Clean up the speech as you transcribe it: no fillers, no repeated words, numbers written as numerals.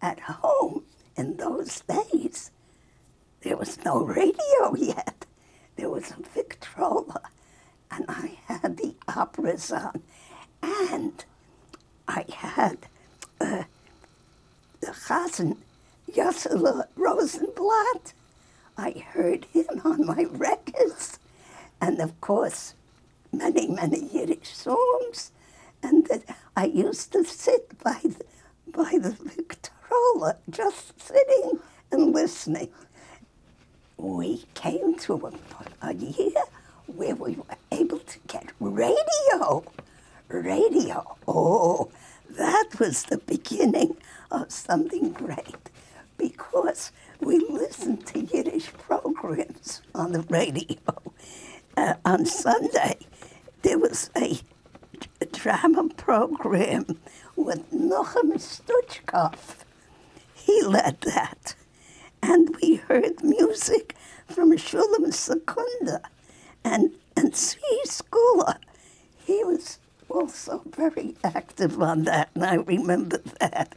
at home in those days, there was no radio yet. There was a Victrola, and I had the operas on, and I had the Chazan Yossele Rosenblatt. I heard him on my records, and of course, many, many Yiddish songs. And I used to sit by the Victrola, just sitting and listening. We came to a year where we were able to get radio. Radio, oh, that was the beginning of something great, because we listened to Yiddish programs on the radio. On Sunday, there was a drama program with Nochem Stuchkov. He led that. And we heard music from Shulam Sekunda and Tzvi Skula. He was also very active on that, and I remember that.